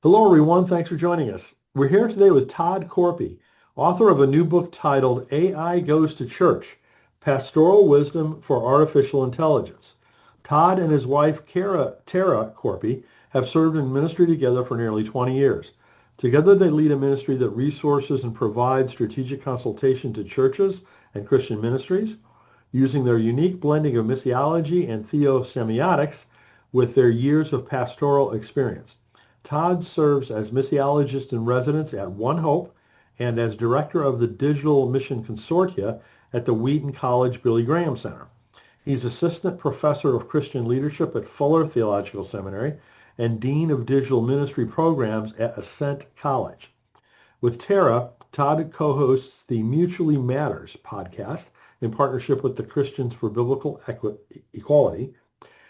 Hello, everyone. Thanks for joining us. We're here today with Todd Korpi, author of a new book titled AI Goes to Church, Pastoral Wisdom for Artificial Intelligence. Todd and his wife, Tara Korpi, have served in ministry together for nearly 20 years. Together, they lead a ministry that resources and provides strategic consultation to churches and Christian ministries, using their unique blending of missiology and theosemiotics with their years of pastoral experience. Todd serves as missiologist in residence at One Hope and as director of the Digital Mission Consortia at the Wheaton College Billy Graham Center. He's assistant professor of Christian leadership at Fuller Theological Seminary and dean of digital ministry programs at Ascent College. With Tara, Todd co-hosts the Mutually Matters podcast in partnership with the Christians for Biblical Equality.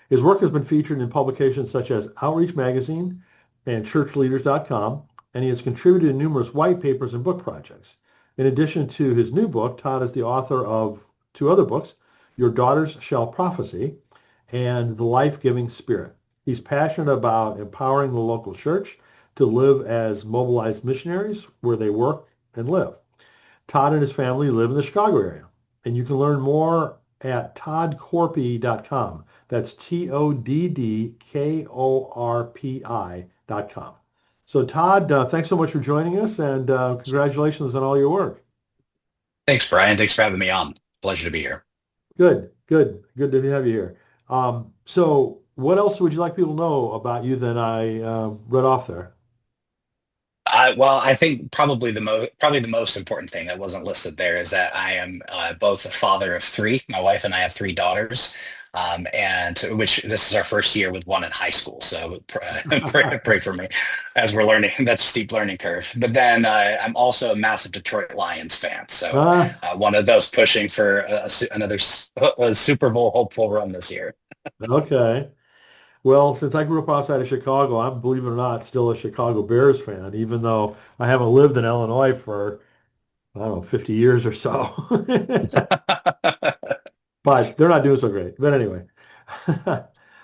His work has been featured in publications such as Outreach Magazine and churchleaders.com, and he has contributed to numerous white papers and book projects. In addition to his new book, Todd is the author of two other books, Your Daughters Shall Prophesy and The Life-Giving Spirit. He's passionate about empowering the local church to live as mobilized missionaries where they work and live. Todd and his family live in the Chicago area, and you can learn more at toddkorpi.com. That's TODDKORPI.com. So Todd, thanks so much for joining us, and congratulations on all your work. Thanks, Brian. Thanks for having me on. Pleasure to be here. Good to have you here. So what else would you like people to know about you than I read off there? Well, I think probably the most important thing that wasn't listed there is that I am both a father of three. My wife and I have three daughters, and which this is our first year with one in high school. So pray for me as we're learning. That's a steep learning curve. But then I'm also a massive Detroit Lions fan. So Ah, one of those pushing for another a Super Bowl hopeful run this year. okay. Well, since I grew up outside of Chicago, I'm, believe it or not, still a Chicago Bears fan, even though I haven't lived in Illinois for, I don't know, 50 years or so. But they're not doing so great. But anyway.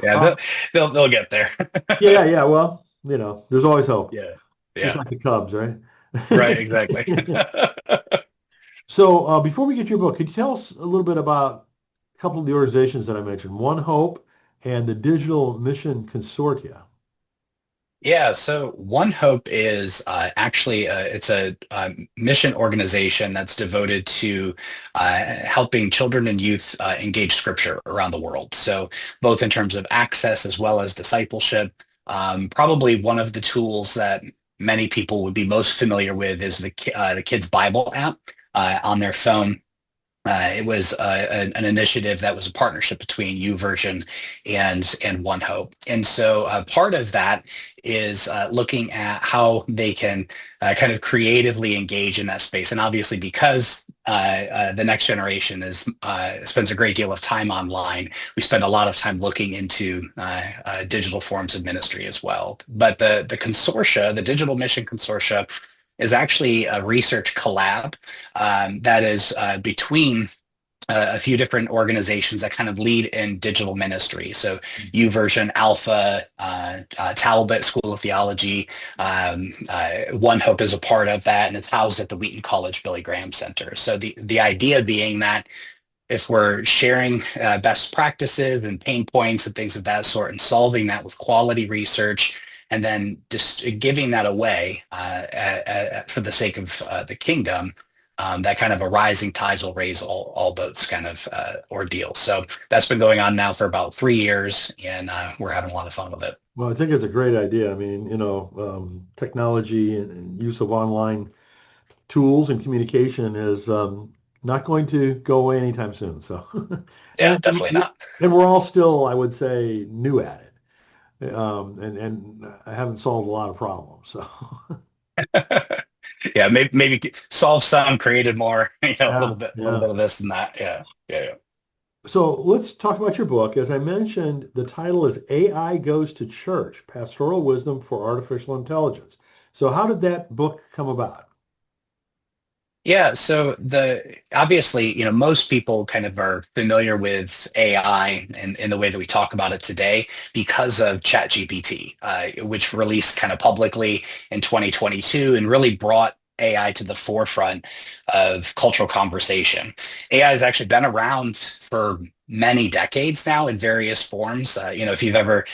Yeah, Um, they'll get there. yeah. Well, there's always hope, Yeah, just yeah, like the Cubs, right? right, exactly. So before we get to your book, could you tell us a little bit about a couple of the organizations that I mentioned, One Hope and the Digital Mission Consortia? Yeah, so One Hope is actually it's a mission organization that's devoted to helping children and youth engage Scripture around the world. So both in terms of access as well as discipleship. Probably one of the tools that many people would be most familiar with is the Kids Bible app on their phone. It was an initiative that was a partnership between YouVersion and One Hope, and so part of that is looking at how they can kind of creatively engage in that space. And obviously, because the next generation is spends a great deal of time online, we spend a lot of time looking into digital forms of ministry as well. But the consortia, the Digital Mission Consortia, is actually a research collab that is between a few different organizations that kind of lead in digital ministry. So YouVersion, Alpha, Talbot School of Theology, One Hope is a part of that, and it's housed at the Wheaton College Billy Graham Center. So the idea being that if we're sharing best practices and pain points and things of that sort and solving that with quality research and then just giving that away for the sake of the kingdom, that kind of a rising tides will raise all boats kind of ordeal. So that's been going on now for about 3 years, and we're having a lot of fun with it. Well, I think it's a great idea. I mean, technology and use of online tools and communication is not going to go away anytime soon. So, Yeah, and definitely not. and we're all still, I would say, new at it, and I haven't solved a lot of problems. So, Yeah, maybe solve some, created more, yeah, a little yeah. bit of this and that. Yeah, yeah, yeah. So let's talk about your book. As I mentioned, the title is AI Goes to Church, Pastoral Wisdom for Artificial Intelligence. So how did that book come about? Yeah, so the obviously, most people kind of are familiar with AI and in the way that we talk about it today because of ChatGPT, which released kind of publicly in 2022 and really brought AI to the forefront of cultural conversation. AI has actually been around for many decades now in various forms. If you've ever,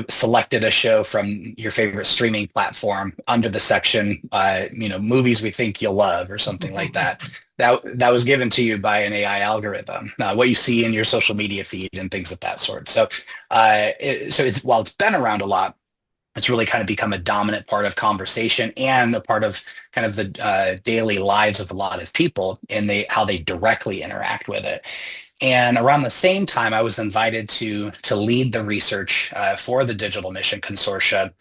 selected a show from your favorite streaming platform under the section, movies we think you'll love or something like that. That was given to you by an AI algorithm. What you see in your social media feed and things of that sort. So it's while it's been around a lot, it's really kind of become a dominant part of conversation and a part of kind of the daily lives of a lot of people and how they directly interact with it. And around the same time, I was invited to lead the research for the Digital Mission Consortia.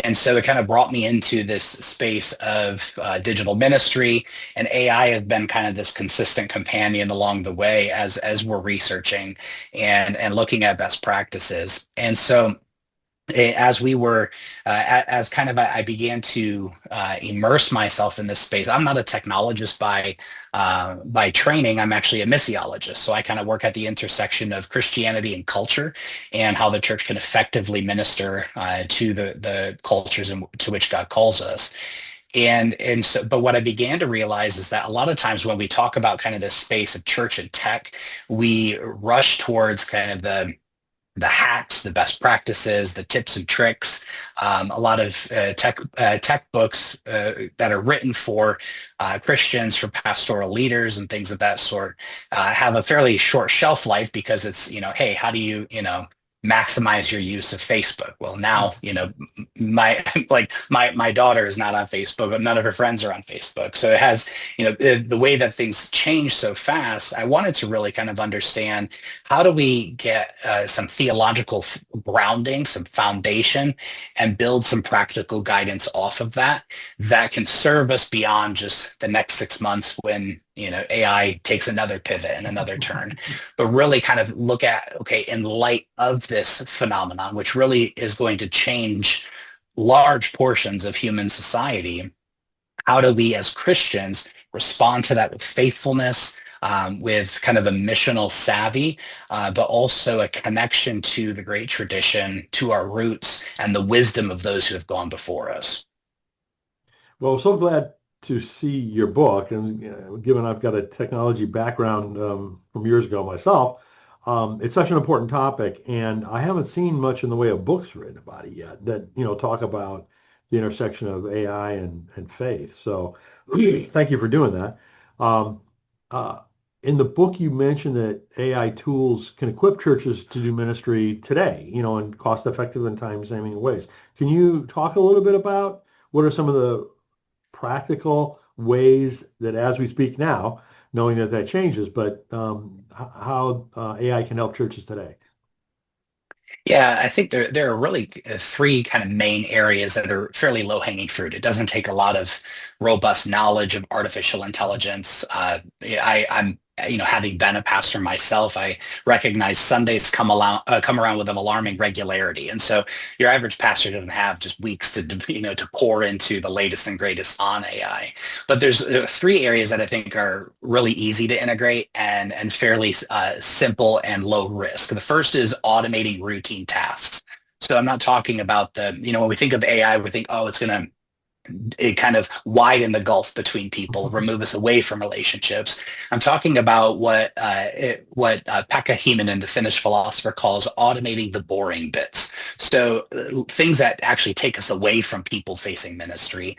And so it kind of brought me into this space of digital ministry, and AI has been kind of this consistent companion along the way as we're researching and looking at best practices. And so as we were as kind of I began to immerse myself in this space. I'm not a technologist by training. I'm actually a missiologist, so I kind of work at the intersection of Christianity and culture and how the church can effectively minister to the cultures to which God calls us. But what I began to realize is that a lot of times when we talk about kind of this space of church and tech, we rush towards kind of the hacks, the best practices, the tips and tricks. A lot of tech books that are written for Christians, for pastoral leaders, and things of that sort have a fairly short shelf life because it's, hey, how do you, maximize your use of Facebook? Well, now, my my daughter is not on Facebook, but none of her friends are on Facebook. So it has, the way that things change so fast. I wanted to really kind of understand how do we get some theological grounding, some foundation, and build some practical guidance off of that can serve us beyond just the next 6 months when AI takes another pivot and another turn, but really kind of look at, okay, in light of this phenomenon, which really is going to change large portions of human society, how do we as Christians respond to that with faithfulness, with kind of a missional savvy, but also a connection to the great tradition, to our roots, and the wisdom of those who have gone before us? Well, so glad to see your book, and given I've got a technology background from years ago myself, it's such an important topic, and I haven't seen much in the way of books written about it yet that talk about the intersection of AI and faith. So, thank you for doing that. Um, uh, in the book, you mentioned that AI tools can equip churches to do ministry today, in cost-effective and time-saving ways. Can you talk a little bit about what are some of the practical ways that as we speak now, knowing that that changes, but how AI can help churches today? Yeah, I think there are really three kind of main areas that are fairly low hanging fruit. It doesn't take a lot of robust knowledge of artificial intelligence. I'm having been a pastor myself, I recognize Sundays come around with an alarming regularity, and so your average pastor doesn't have just weeks to pour into the latest and greatest on AI. But there's three areas that I think are really easy to integrate and fairly simple and low risk. The first is automating routine tasks. So I'm not talking about when we think of AI, we think, oh, it's going to it kind of widen the gulf between people, remove us away from relationships. I'm talking about what Pekka Hieman, the Finnish philosopher, calls automating the boring bits. So things that actually take us away from people-facing ministry.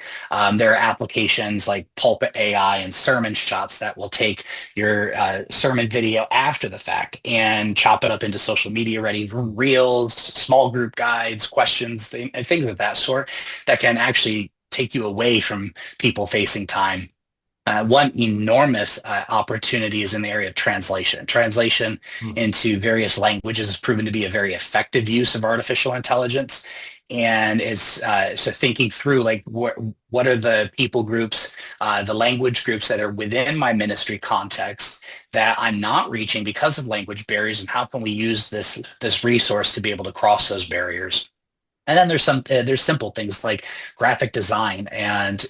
There are applications like Pulpit AI and Sermon Shots that will take your sermon video after the fact and chop it up into social media ready reels, small group guides, questions, things of that sort that can actually take you away from people facing time. One enormous opportunity is in the area of translation. Translation Mhm. into various languages has proven to be a very effective use of artificial intelligence. And it's so thinking through like what are the people groups, the language groups that are within my ministry context that I'm not reaching because of language barriers, and how can we use this resource to be able to cross those barriers? And then there's simple things like graphic design and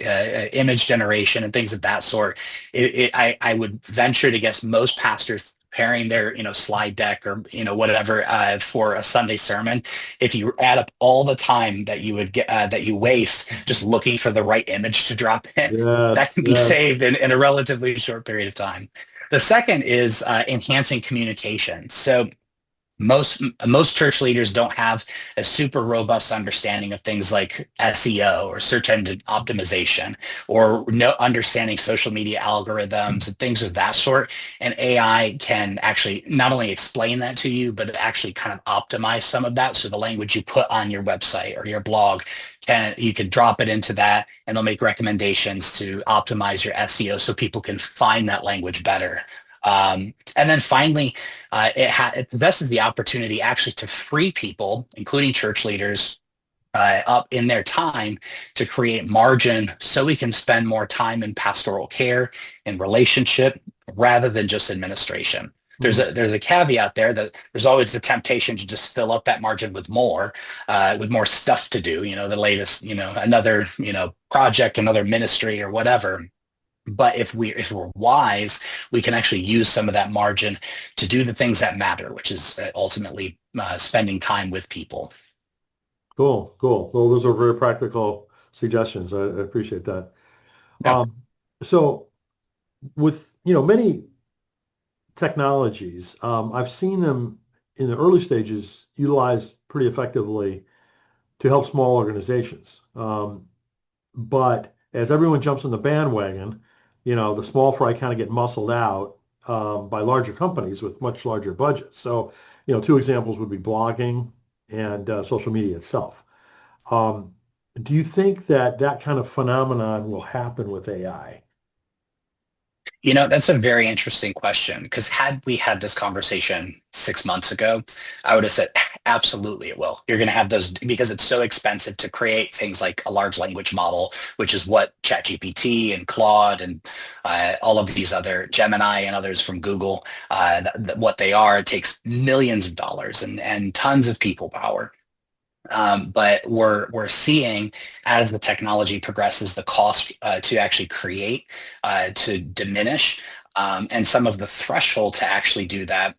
image generation and things of that sort. I would venture to guess most pastors preparing their slide deck or whatever for a Sunday sermon, if you add up all the time that you would get that you waste just looking for the right image to drop in, that Yes, can be yes. saved in a relatively short period of time. The second is enhancing communication. So most church leaders don't have a super robust understanding of things like SEO or search engine optimization or no understanding social media algorithms and things of that sort. And AI can actually not only explain that to you, but actually kind of optimize some of that. So the language you put on your website or your blog, you can drop it into that and they'll make recommendations to optimize your SEO so people can find that language better. And then finally, it possesses the opportunity actually to free people, including church leaders, up in their time to create margin so we can spend more time in pastoral care and relationship rather than just administration. There's Mm. a caveat there that there's always the temptation to just fill up that margin with more stuff to do, the latest, another, project, another ministry or whatever. But if we're wise, we can actually use some of that margin to do the things that matter, which is ultimately spending time with people. Cool, cool. Well, those are very practical suggestions. I appreciate that. Yeah. Um, so with, many technologies, I've seen them in the early stages utilized pretty effectively to help small organizations. But as everyone jumps on the bandwagon, the small fry kind of get muscled out by larger companies with much larger budgets. So, two examples would be blogging and social media itself. Um, do you think that that kind of phenomenon will happen with AI? That's a very interesting question because had we had this conversation 6 months ago, I would have said, absolutely it will. You're going to have those because it's so expensive to create things like a large language model, which is what ChatGPT and Claude and all of these other Gemini and others from Google, what they are. It takes millions of dollars and tons of people power. But we're seeing as the technology progresses, the cost to actually create to diminish, and some of the threshold to actually do that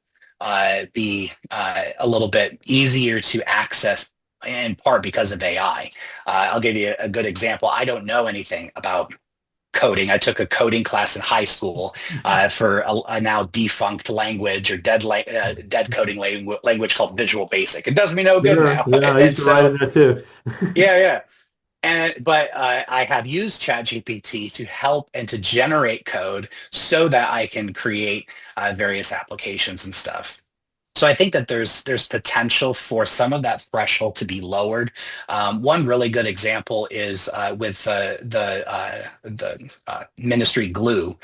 be a little bit easier to access. In part because of AI. I'll give you a good example. I don't know anything about coding. I took a coding class in high school for a now defunct language or dead coding language called Visual Basic. It does me no good Sure. now. Yeah, I used And to write so, in that too. yeah, yeah. But I have used ChatGPT to help and to generate code so that I can create various applications and stuff. So I think that there's potential for some of that threshold to be lowered. One really good example is with the ministry Glue.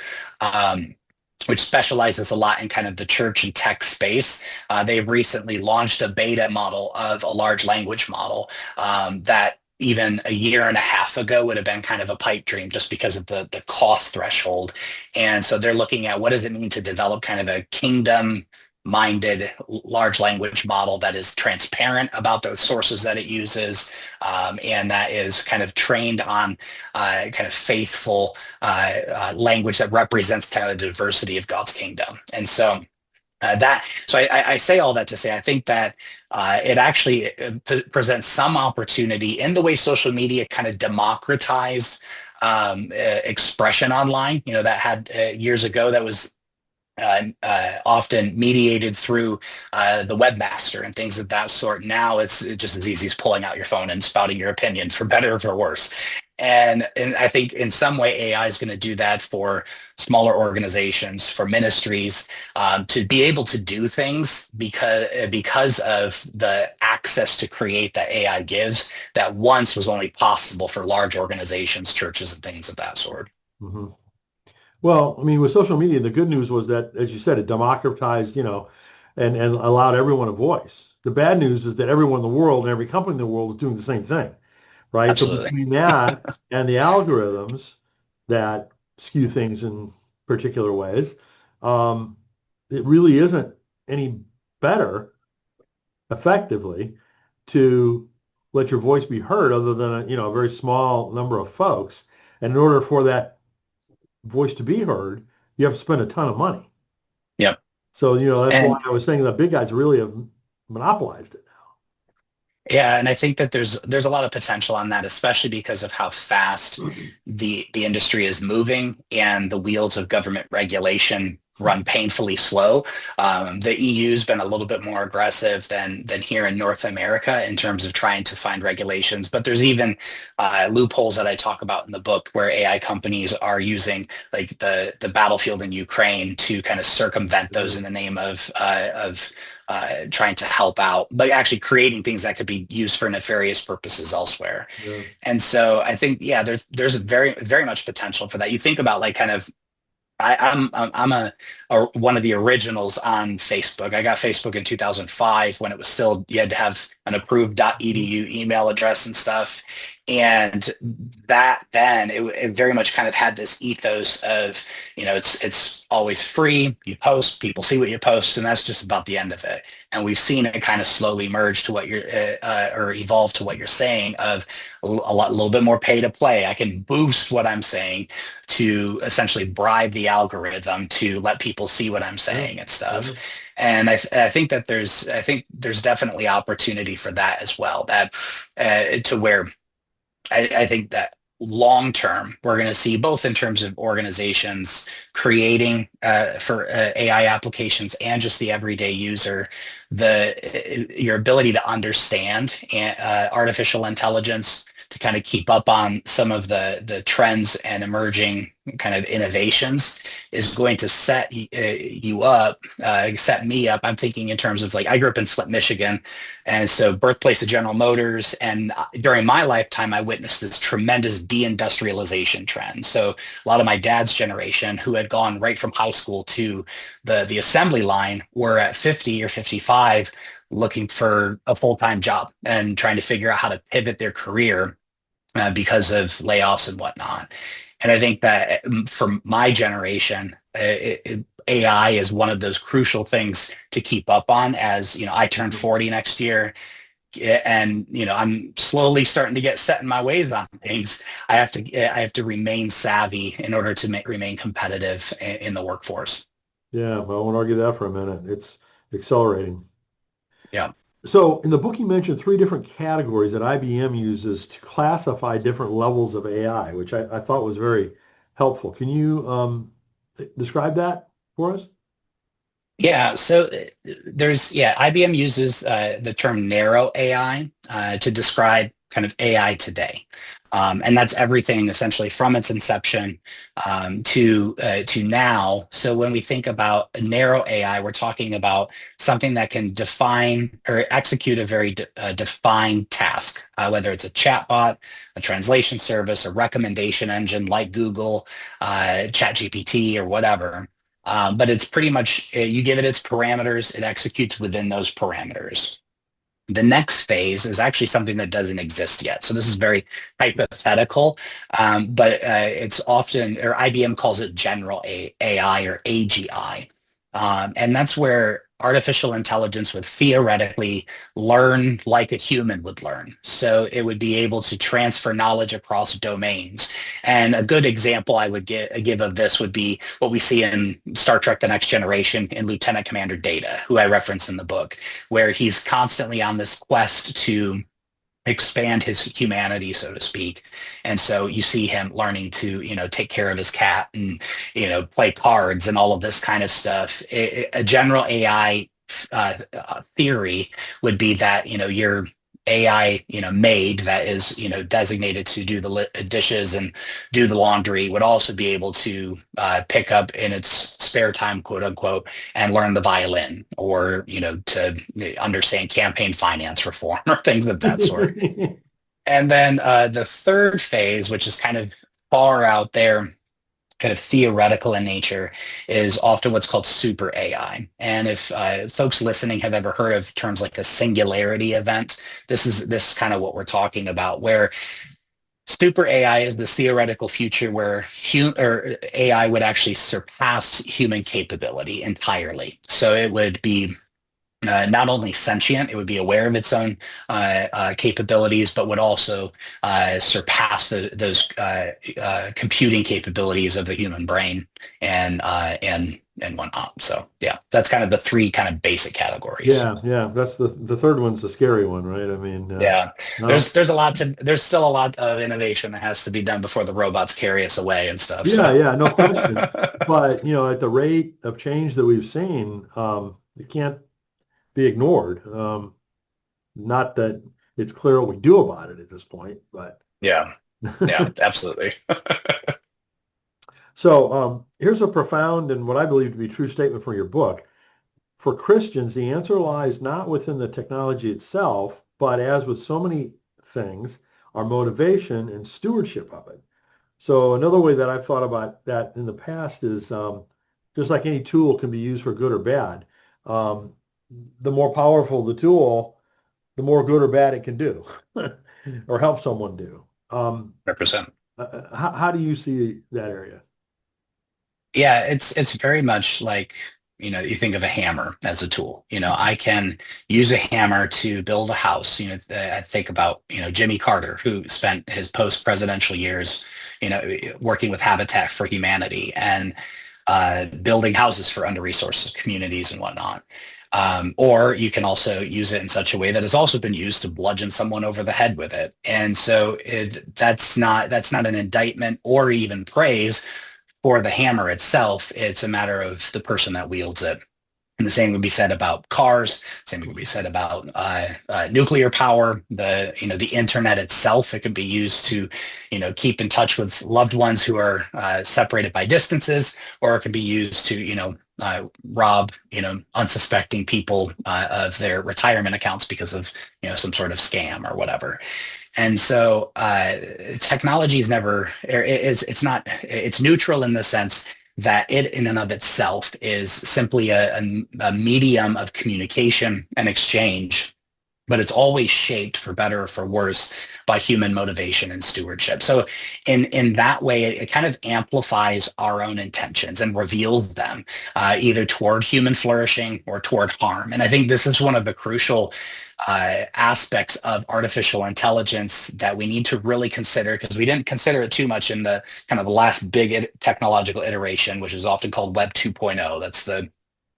Which specializes a lot in kind of the church and tech space. They've recently launched a beta model of a large language model that even a year and a half ago would have been kind of a pipe dream just because of the cost threshold. And so they're looking at what does it mean to develop kind of a kingdom minded large language model that is transparent about the sources that it uses, and that is kind of trained on kind of faithful language that represents kind of the diversity of God's kingdom. And so I say all that to say I think that it actually presents some opportunity in the way social media kind of democratized expression online. That had years ago that was often mediated through the webmaster and things of that sort. Now it's just as easy as pulling out your phone and spouting your opinion, for better or for worse. And I think in some way AI is going to do that for smaller organizations, for ministries, to be able to do things because of the access to create that AI gives that once was only possible for large organizations, churches, and things of that sort. hmm Well, I mean, with social media, the good news was that, as you said, it democratized, and allowed everyone a voice. The bad news is that everyone in the world and every company in the world is doing the same thing, right? So Absolutely. between that and the algorithms that skew things in particular ways, um, it really isn't any better effectively to let your voice be heard other than a very small number of folks. And in order for that voice to be heard, you have to spend a ton of money. Yep. So, that's why And I was saying the big guys really have monopolized it. yeah, and I think that there's a lot of potential on that, especially because of how fast the industry is moving and the wheels of government regulation run painfully slow. The EU's been a little bit more aggressive than here in North America in terms of trying to find regulations, but there's even loopholes that I talk about in the book where AI companies are using like the battlefield in Ukraine to kind of circumvent those in the name of trying to help out, but actually creating things that could be used for nefarious purposes elsewhere. Yeah. And so I think, yeah, there's very, very much potential for that. You think about like kind of I'm a one of the originals on Facebook. I got Facebook in 2005 when it was still you had to have an approved.edu email address and stuff. And that then it very much kind of had this ethos of, it's always free. You post, people see what you post, and that's just about the end of it. And we've seen it kind of slowly merge to what you're or evolve to what you're saying of a little bit more pay to play. I can boost what I'm saying to essentially bribe the algorithm to let people see what I'm Yeah. saying and stuff. Yeah. And I think that there's definitely opportunity for that as well. That to where I think that long term we're going to see both in terms of organizations creating for AI applications and just the everyday user, your ability to understand artificial intelligence to kind of keep up on some of the trends and emerging kind of innovations is going to set me up. I'm thinking in terms of like, I grew up in Flint, Michigan, and so birthplace of General Motors. And during my lifetime, I witnessed this tremendous deindustrialization trend. So a lot of my dad's generation who had gone right from high school to the assembly line were at 50 or 55 looking for a full-time job and trying to figure out how to pivot their career because of layoffs and whatnot. And I think that for my generation, AI is one of those crucial things to keep up on. As I turn 40 next year, and I'm slowly starting to get set in my ways on things. I have to remain savvy in order to remain competitive in the workforce. Yeah, well, I won't argue that for a minute. It's accelerating. Yeah. So in the book, you mentioned three different categories that IBM uses to classify different levels of AI, which I thought was very helpful. Can you describe that for us? Yeah, so IBM uses the term narrow AI to describe kind of AI today. And that's everything essentially from its inception to now. So when we think about a narrow AI, we're talking about something that can define or execute a very defined task, whether it's a chatbot, a translation service, a recommendation engine like Google, ChatGPT, or whatever. But it's pretty much, you give it its parameters, it executes within those parameters. The next phase is actually something that doesn't exist yet. So this is very hypothetical, but it's often, or IBM calls it general AI or AGI. And that's where artificial intelligence would theoretically learn like a human would learn. So it would be able to transfer knowledge across domains. And a good example I would give of this would be what we see in Star Trek: The Next Generation in Lieutenant Commander Data, who I reference in the book, where he's constantly on this quest to expand his humanity, so to speak. And so you see him learning to, take care of his cat and, play cards and all of this kind of stuff. A general AI theory would be that, your AI, maid that is, designated to do the dishes and do the laundry would also be able to pick up in its spare time, quote unquote, and learn the violin or, to understand campaign finance reform or things of that sort. And then the third phase, which is kind of far out there, kind of theoretical in nature, is often what's called super AI. And if folks listening have ever heard of terms like a singularity event, this is kind of what we're talking about, where super AI is this theoretical future where AI would actually surpass human capability entirely. So it would be not only sentient, it would be aware of its own capabilities, but would also surpass those computing capabilities of the human brain and whatnot. So yeah, that's kind of the three kind of basic categories. Yeah, yeah. That's the third one's the scary one, right? I mean, Yeah, no. there's still a lot of innovation that has to be done before the robots carry us away and stuff. So Yeah, yeah, no question. But at the rate of change that we've seen, it can't be ignored. Not that it's clear what we do about it at this point, but yeah, yeah, absolutely. so here's a profound and what I believe to be true statement from your book. For Christians, the answer lies not within the technology itself, but as with so many things, our motivation and stewardship of it. So another way that I've thought about that in the past is just like any tool can be used for good or bad. Um, the more powerful the tool, the more good or bad it can do or help someone do. 100%. How do you see that area? Yeah, it's very much like, you think of a hammer as a tool. I can use a hammer to build a house. I think about, Jimmy Carter, who spent his post-presidential years, working with Habitat for Humanity and building houses for under-resourced communities and whatnot. Or you can also use it in such a way that has also been used to bludgeon someone over the head with it. And so that's not an indictment or even praise for the hammer itself. It's a matter of the person that wields it. And the same would be said about cars. Same would be said about nuclear power. The internet itself. It could be used to, keep in touch with loved ones who are separated by distances, or it could be used to, rob, unsuspecting people of their retirement accounts because of, some sort of scam or whatever. And so technology is never, it's neutral in the sense that it in and of itself is simply a medium of communication and exchange, but it's always shaped for better or for worse by human motivation and stewardship. So in that way, it kind of amplifies our own intentions and reveals them either toward human flourishing or toward harm. And I think this is one of the crucial aspects of artificial intelligence that we need to really consider, because we didn't consider it too much in the kind of the last big technological iteration, which is often called Web 2.0. That's the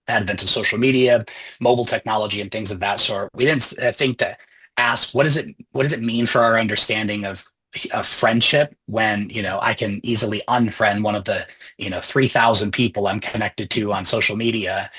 advent of social media, mobile technology, and things of that sort. We didn't think to ask what does it mean for our understanding of friendship when I can easily unfriend one of the 3,000 people I'm connected to on social media.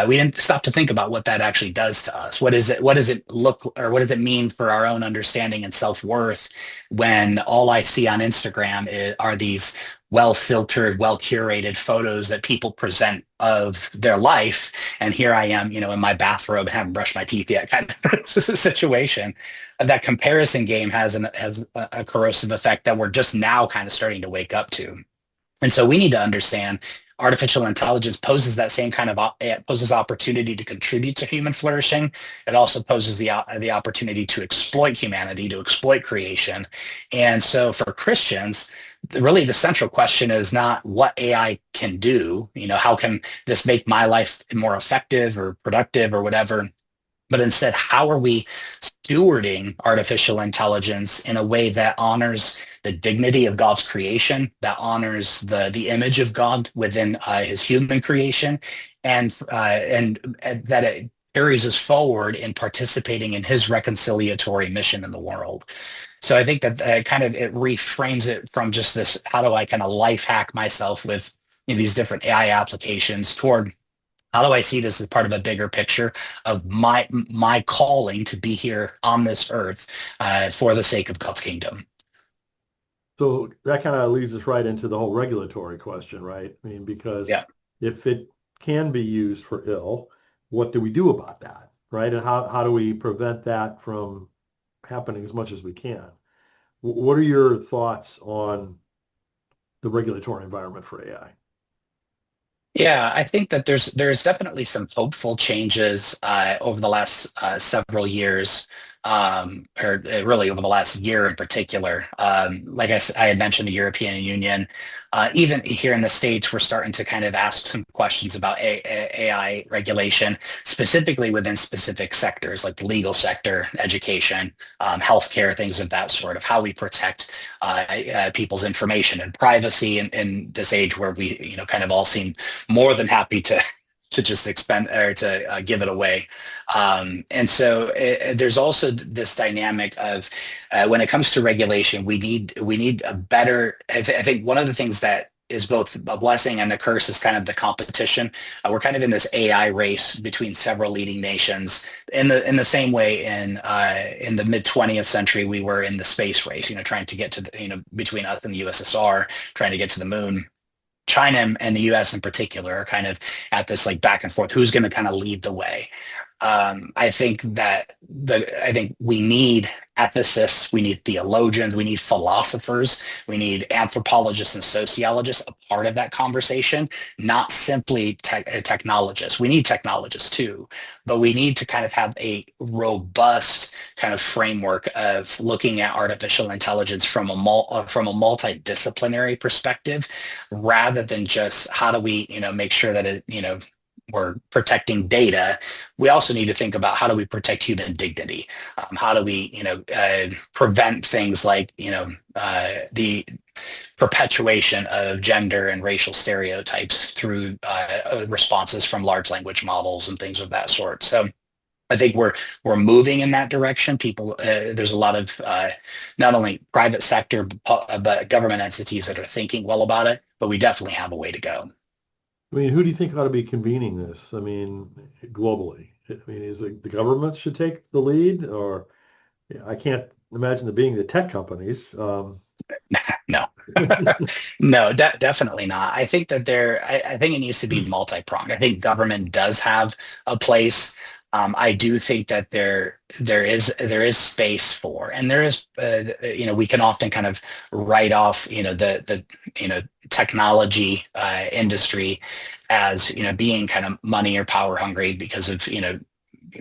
We didn't stop to think about what that actually does to us. What does it look, or what does it mean for our own understanding and self-worth when all I see on Instagram are these well filtered, well curated photos that people present of their life. And here I am, in my bathrobe, haven't brushed my teeth yet, kind of situation. That comparison game has a corrosive effect that we're just now kind of starting to wake up to. And so we need to understand artificial intelligence poses that same kind of it poses opportunity to contribute to human flourishing. It also poses the opportunity to exploit humanity, to exploit creation. And so for Christians, really the central question is not what AI can do, how can this make my life more effective or productive or whatever, but instead, how are we stewarding artificial intelligence in a way that honors the dignity of God's creation, that honors the image of God within His human creation, and that it carries us forward in participating in His reconciliatory mission in the world. So I think that kind of it reframes it from just this: how do I kind of life hack myself with these different AI applications, toward how do I see this as part of a bigger picture of my calling to be here on this earth for the sake of God's kingdom? So that kind of leads us right into the whole regulatory question, right? I mean, because Yeah. if it can be used for ill, what do we do about that, right? And how do we prevent that from happening as much as we can? What are your thoughts on the regulatory environment for AI? Yeah, I think that there's definitely some hopeful changes over the last several years. or really over the last year in particular. Like I had mentioned, the European Union, even here in the States, we're starting to kind of ask some questions about AI regulation, specifically within specific sectors like the legal sector, education, healthcare, things of that sort, of how we protect people's information and privacy in this age where we, kind of all seem more than happy to just expend or to give it away. And so there's also this dynamic of when it comes to regulation, we need a better. I think one of the things that is both a blessing and a curse is kind of the competition. We're kind of in this AI race between several leading nations. In the same way in the mid 20th century we were in the space race, trying to get to between us and the USSR, trying to get to the moon. China and the US in particular are kind of at this like back and forth. Who's going to kind of lead the way? I think we need ethicists, we need theologians, we need philosophers, we need anthropologists and sociologists a part of that conversation, not simply technologists. We need technologists too, but we need to kind of have a robust kind of framework of looking at artificial intelligence from a multidisciplinary perspective, rather than just how do we, make sure that we're protecting data. We also need to think about how do we protect human dignity? How do we, prevent things like, the perpetuation of gender and racial stereotypes through responses from large language models and things of that sort. So I think we're moving in that direction. People, there's a lot of not only private sector but government entities that are thinking well about it. But we definitely have a way to go. I mean, who do you think ought to be convening this? I mean, globally. I mean, is it the government should take the lead, or I can't imagine it being the tech companies. No, no, definitely not. I think that I think it needs to be multi-pronged. I think government does have a place. I do think that there is space for, and there is, we can often kind of write off, the technology industry as, being kind of money or power hungry because of,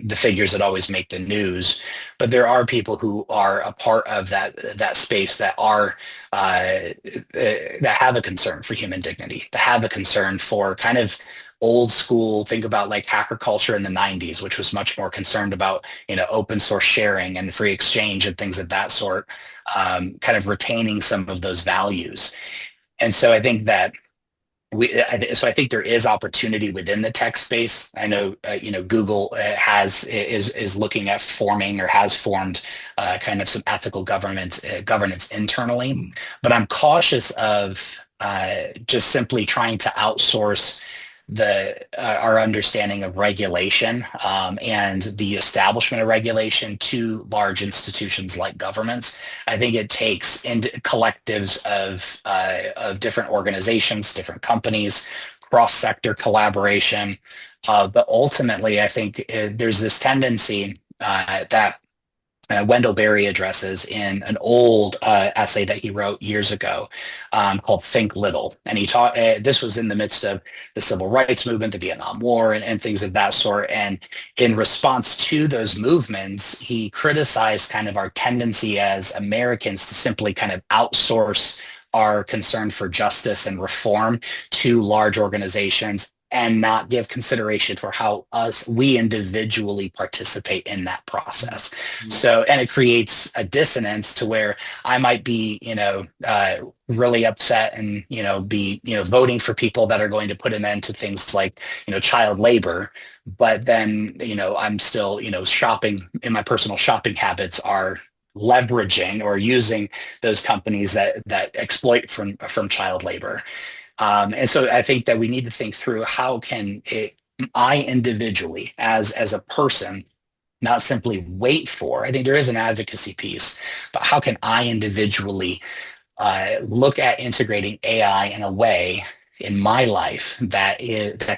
the figures that always make the news. But there are people who are a part of that space that are that have a concern for human dignity, that have a concern for kind of old school. Think about like hacker culture in the 90s, which was much more concerned about, open source sharing and free exchange and things of that sort, kind of retaining some of those values. And so I think that I think there is opportunity within the tech space. I know, Google is looking at forming or has formed kind of some ethical governance internally, but I'm cautious of just simply trying to outsource our understanding of regulation, and the establishment of regulation to large institutions like governments. I think it takes collectives of different organizations, different companies, cross-sector collaboration. But ultimately, I think there's this tendency that Wendell Berry addresses in an old essay that he wrote years ago, called "Think Little," and he taught. This was in the midst of the civil rights movement, the Vietnam War, and things of that sort. And in response to those movements, he criticized kind of our tendency as Americans to simply kind of outsource our concern for justice and reform to large organizations, and not give consideration for how we individually participate in that process. So, and it creates a dissonance to where I might be, really upset and, be, voting for people that are going to put an end to things like, child labor. But then, I'm still, shopping in my personal shopping habits are leveraging or using those companies that exploit from child labor. And so I think that we need to think through how can I individually, as a person, not simply wait for. I think there is an advocacy piece, but how can I individually look at integrating AI in a way in my life that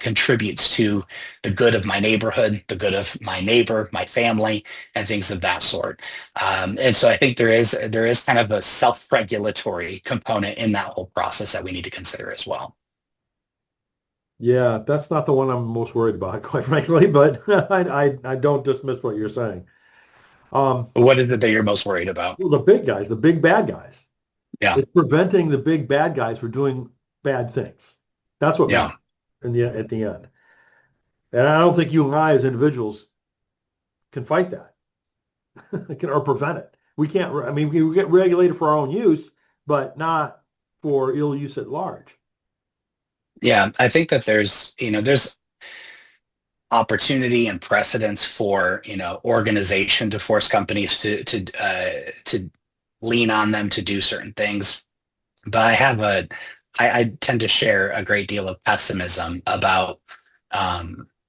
contributes to the good of my neighborhood, the good of my neighbor, my family, and things of that sort. And so I think there is kind of a self-regulatory component in that whole process that we need to consider as well. Yeah, that's not the one I'm most worried about, quite frankly, but I don't dismiss what you're saying. What is it that you're most worried about? Well, the big guys, the big bad guys. Yeah, It's preventing the big bad guys from doing bad things. That's what yeah, matters at the end. And I don't think you and I as individuals can fight that or prevent it. We can't, I mean, we get regulated for our own use, but not for ill use at large. yeah. I think that there's opportunity and precedence for organization to force companies to lean on them to do certain things. But I tend to share a great deal of pessimism about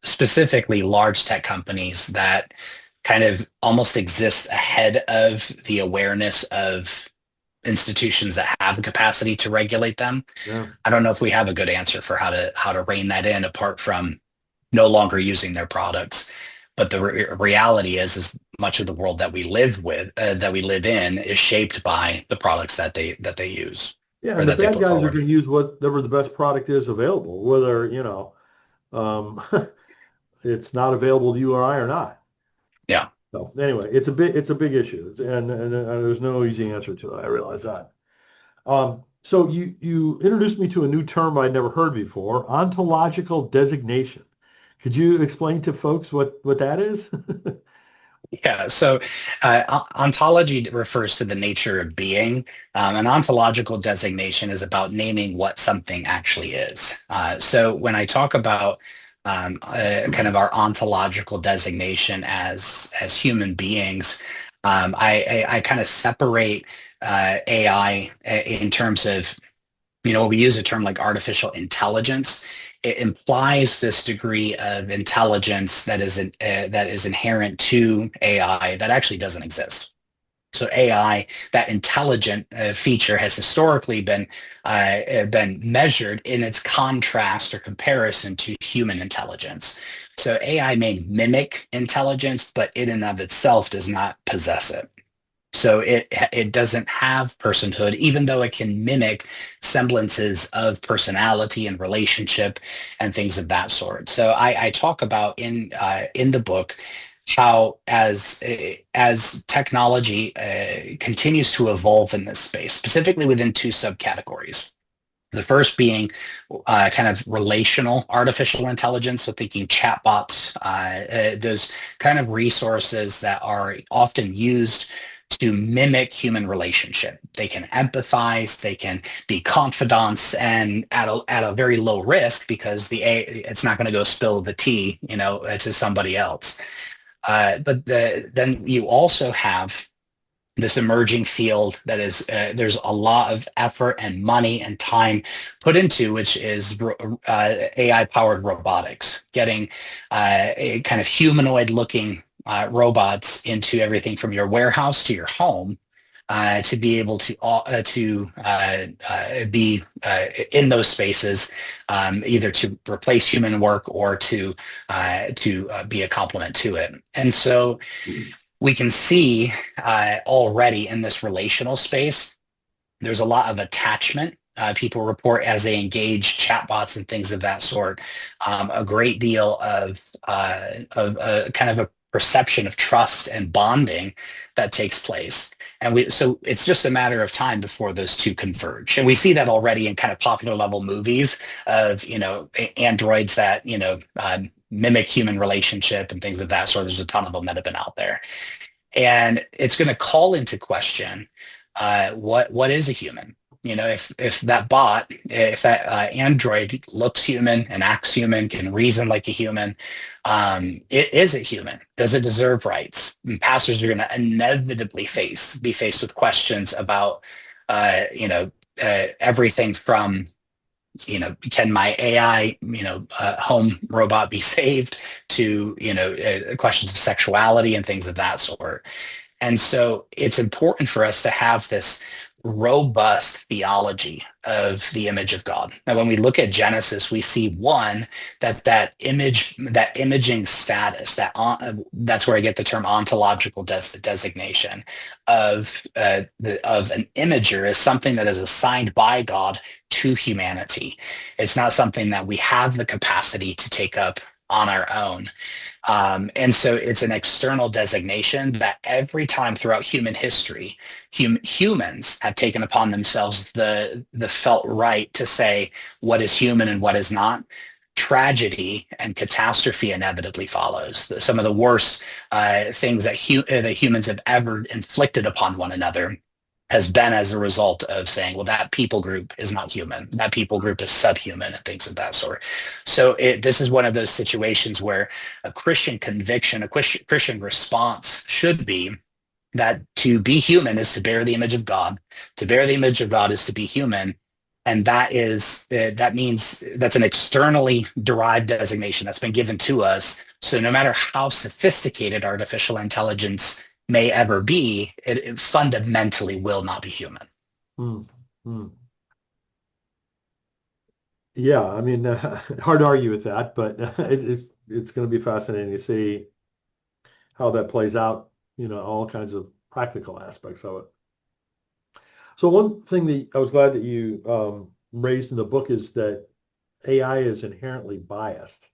specifically large tech companies that kind of almost exist ahead of the awareness of institutions that have the capacity to regulate them. Yeah. I don't know if we have a good answer for how to rein that in apart from no longer using their products. But the reality is much of the world that we live in is shaped by the products that they use Yeah. or And the that they bad put guys are forward. going to use whatever the best product is available, whether, um, it's not available to you or I or not. Yeah. So anyway, it's a big issue, and there's no easy answer to it. I realize that. So you introduced me to a new term I'd never heard before, ontological designation. Could you explain to folks what that is? Yeah. So ontology refers to the nature of being. An ontological designation is about naming what something actually is. So when I talk about kind of our ontological designation as human beings, I kind of separate AI in terms of we use a term like artificial intelligence. It implies this degree of intelligence that is inherent to AI that actually doesn't exist. So AI, that intelligent feature, has historically been measured in its contrast or comparison to human intelligence. So AI may mimic intelligence, but in and of itself does not possess it. So it doesn't have personhood, even though it can mimic semblances of personality and relationship and things of that sort. So I talk about in the book how as technology continues to evolve in this space, specifically within two subcategories. The first being kind of relational artificial intelligence, so thinking chatbots, those kind of resources that are often used to mimic human relationship. They can empathize, they can be confidants, and at a very low risk because it's not going to go spill the tea, to somebody else. Then you also have this emerging field that is there's a lot of effort and money and time put into, which is AI powered robotics, getting a kind of humanoid looking robots into everything from your warehouse to your home. To be able to be in those spaces, either to replace human work or to be a complement to it, and so we can see already in this relational space, there's a lot of attachment. People report as they engage chatbots and things of that sort, a great deal of kind of a perception of trust and bonding that takes place. So it's just a matter of time before those two converge. And we see that already in kind of popular level movies of, androids that, mimic human relationship and things of that sort. There's a ton of them that have been out there. And it's going to call into question what is a human? If that bot, if that android looks human and acts human, can reason like a human, is it human? Does it deserve rights? And pastors are going to inevitably be faced with questions about, everything from can my AI, home robot be saved to, questions of sexuality and things of that sort. And so it's important for us to have this robust theology of the image of God. Now, when we look at Genesis, we see one that imaging status, that's where I get the term ontological designation of an imager is something that is assigned by God to humanity. It's not something that we have the capacity to take up on our own. And so it's an external designation that every time throughout human history, humans have taken upon themselves the felt right to say what is human and what is not. Tragedy and catastrophe inevitably follows. Some of the worst things that humans have ever inflicted upon one another has been as a result of saying, well, that people group is not human. That people group is subhuman and things of that sort. So this is one of those situations where a Christian conviction, a Christian response should be that to be human is to bear the image of God. To bear the image of God is to be human. And that means that's an externally derived designation that's been given to us. So no matter how sophisticated artificial intelligence may ever be, it fundamentally will not be human. Hmm. Hmm. Yeah, I mean, hard to argue with that, but it's going to be fascinating to see how that plays out, all kinds of practical aspects of it. So one thing that I was glad that you raised in the book is that AI is inherently biased.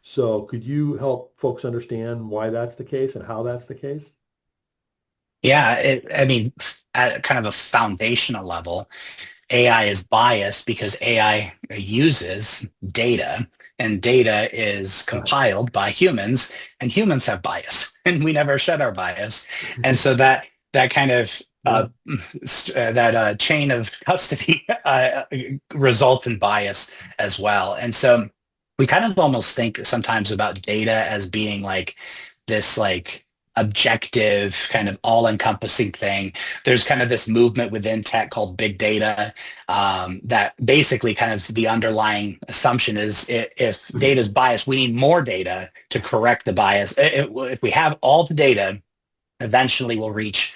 So could you help folks understand why that's the case and how that's the case? Yeah, I mean, at kind of a foundational level, AI is biased because AI uses data, and data is Right. compiled by humans, and humans have bias, and we never shed our bias. And so that kind of Yeah. that chain of custody results in bias as well. And so we kind of almost think sometimes about data as being like this like objective kind of all-encompassing thing. There's kind of this movement within tech called big data, that basically kind of the underlying assumption is if data is biased, we need more data to correct the bias. If we have all the data, eventually we'll reach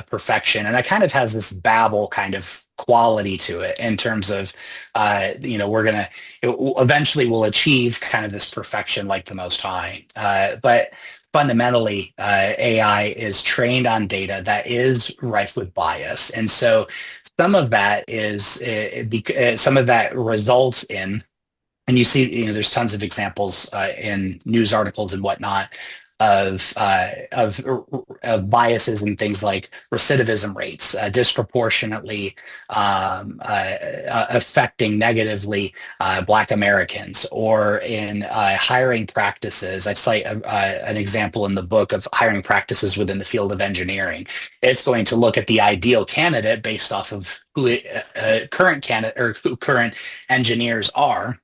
perfection. And that kind of has this Babel kind of quality to it in terms of, we're going to, eventually we'll achieve kind of this perfection like the Most High. But fundamentally, AI is trained on data that is rife with bias. And so some of that some of that results in, and you see, there's tons of examples in news articles and whatnot of biases and things like recidivism rates disproportionately affecting negatively Black Americans, or in hiring practices. I cite an example in the book of hiring practices within the field of engineering. It's going to look at the ideal candidate based off of who current candidate or who current engineers are,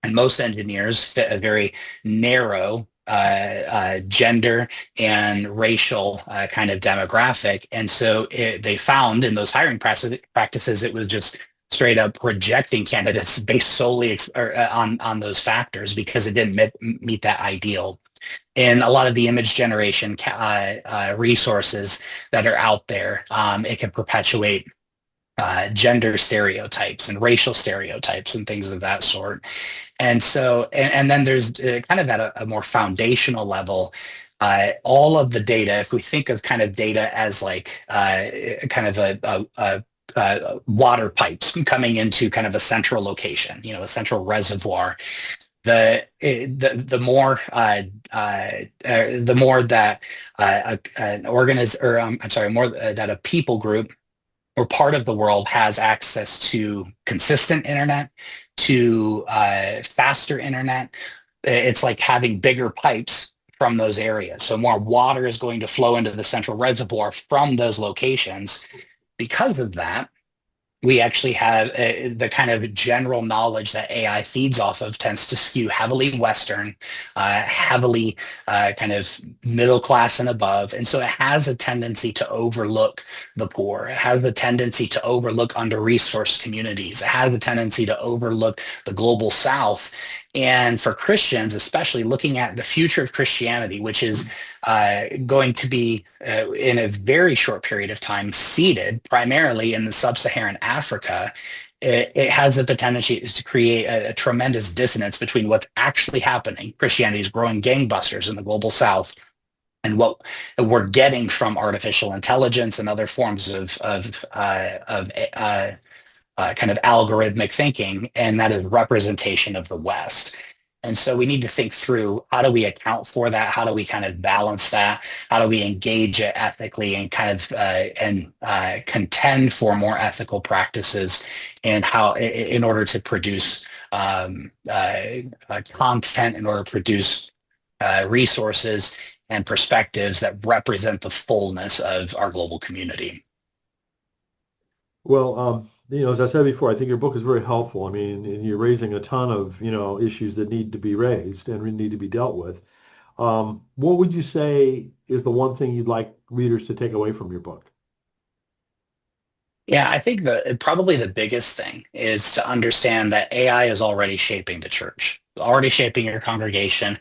and most engineers fit a very narrow gender and racial kind of demographic. And so they found in those hiring practices, it was just straight up rejecting candidates based solely on those factors because it didn't meet that ideal. In a lot of the image generation resources that are out there, it can perpetuate gender stereotypes and racial stereotypes and things of that sort. And so, and then there's kind of at a more foundational level, all of the data, if we think of kind of data as like kind of water pipes coming into kind of a central location, a central reservoir, the more that an organism, or I'm sorry, more that a people group or part of the world has access to consistent internet, to faster internet. It's like having bigger pipes from those areas. So more water is going to flow into the central reservoir from those locations. Because of that, we actually have the kind of general knowledge that AI feeds off of tends to skew heavily Western, heavily kind of middle class and above. And so it has a tendency to overlook the poor. It has a tendency to overlook under-resourced communities. It has a tendency to overlook the global South. And for Christians, especially looking at the future of Christianity, which is going to be in a very short period of time seated primarily in the sub-Saharan Africa, it has the potential to create a tremendous dissonance between what's actually happening. Christianity is growing gangbusters in the global South, and what we're getting from artificial intelligence and other forms of kind of algorithmic thinking, and that is representation of the West. And so we need to think through, how do we account for that? How do we kind of balance that? How do we engage it ethically and kind of contend for more ethical practices and how in order to produce content, in order to produce resources and perspectives that represent the fullness of our global community. Well, as I said before, I think your book is very helpful. I mean, and you're raising a ton of, issues that need to be raised and need to be dealt with. What would you say is the one thing you'd like readers to take away from your book? Yeah, I think probably the biggest thing is to understand that AI is already shaping the church, already shaping your congregation.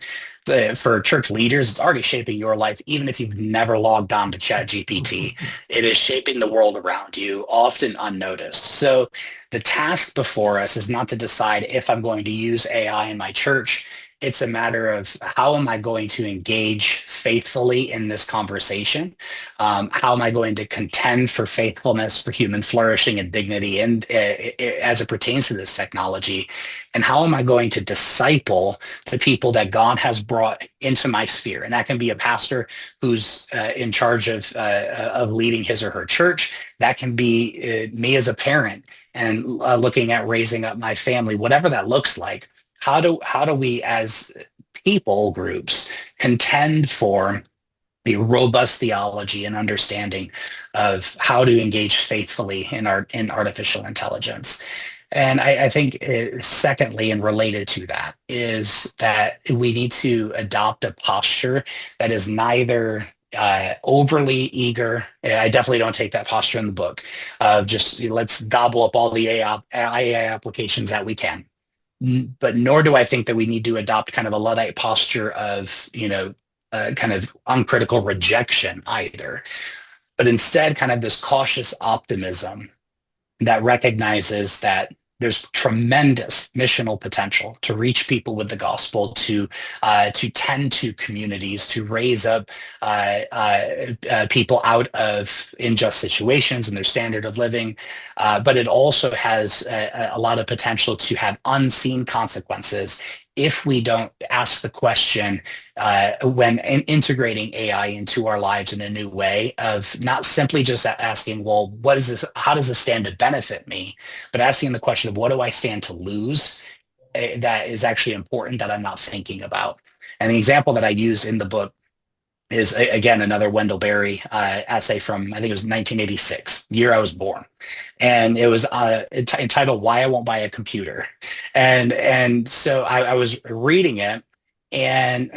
For church leaders, it's already shaping your life, even if you've never logged on to ChatGPT. It is shaping the world around you, often unnoticed. So the task before us is not to decide if I'm going to use AI in my church. It's a matter of, how am I going to engage faithfully in this conversation? How am I going to contend for faithfulness, for human flourishing and dignity, and as it pertains to this technology? And how am I going to disciple the people that God has brought into my sphere? And that can be a pastor who's in charge of leading his or her church. That can be me as a parent and looking at raising up my family, whatever that looks like. How do we as people groups contend for a robust theology and understanding of how to engage faithfully in artificial intelligence? And I think, secondly, and related to that, is that we need to adopt a posture that is neither overly eager. I definitely don't take that posture in the book of just, let's gobble up all the AI applications that we can. But nor do I think that we need to adopt kind of a Luddite posture of, kind of uncritical rejection either, but instead kind of this cautious optimism that recognizes that there's tremendous missional potential to reach people with the gospel, to tend to communities, to raise up people out of unjust situations and their standard of living. But it also has a lot of potential to have unseen consequences if we don't ask the question, when integrating AI into our lives in a new way, of not simply just asking, well, what is this? How does this stand to benefit me? But asking the question of, what do I stand to lose? That is actually important, that I'm not thinking about. And the example that I use in the book is, again, another Wendell Berry essay from, I think it was 1986, year I was born, and it was entitled "Why I Won't Buy a Computer," and so I was reading it, and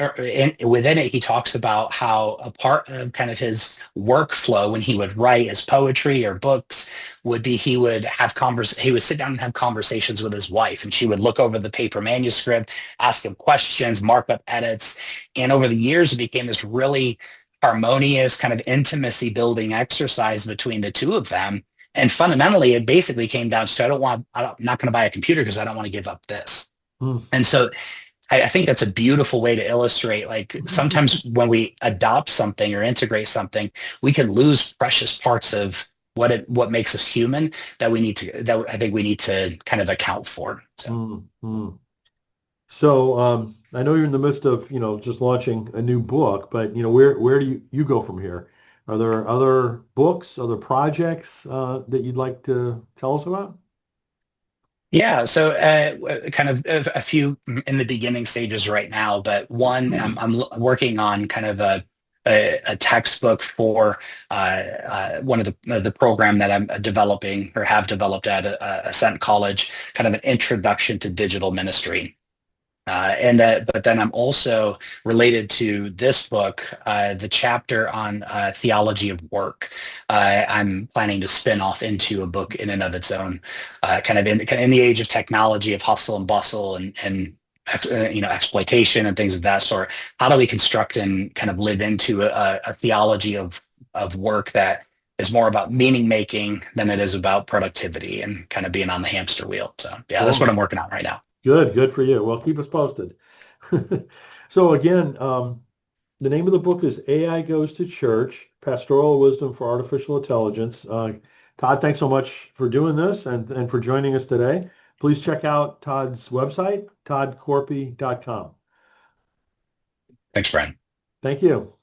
within it he talks about how a part of kind of his workflow when he would write his poetry or books would be, he would sit down and have conversations with his wife, and she would look over the paper manuscript, ask him questions, mark up edits, and over the years it became this really harmonious kind of intimacy building exercise between the two of them. And fundamentally, it basically came down to, I'm not going to buy a computer because I don't want to give up this. Hmm. And so I think that's a beautiful way to illustrate, like, sometimes when we adopt something or integrate something, we can lose precious parts of what makes us human, that I think we need to kind of account for. So. Hmm. So I know you're in the midst of, just launching a new book, but where do you go from here? Are there other books, other projects that you'd like to tell us about? Yeah, so kind of a few in the beginning stages right now, but one, I'm working on kind of a textbook for one of the program that I'm developing or have developed at Ascent College, kind of an introduction to digital ministry. But then I'm also, related to this book, the chapter on theology of work. I'm planning to spin off into a book in and of its own, kind of in the age of technology, of hustle and bustle, and exploitation and things of that sort. How do we construct and kind of live into a theology of work that is more about meaning making than it is about productivity and kind of being on the hamster wheel? So yeah, that's what Cool. I'm working on right now. Good for you. Well, keep us posted. So again, the name of the book is AI Goes to Church, Pastoral Wisdom for Artificial Intelligence. Todd, thanks so much for doing this and for joining us today. Please check out Todd's website, toddkorpi.com. Thanks, Brian. Thank you.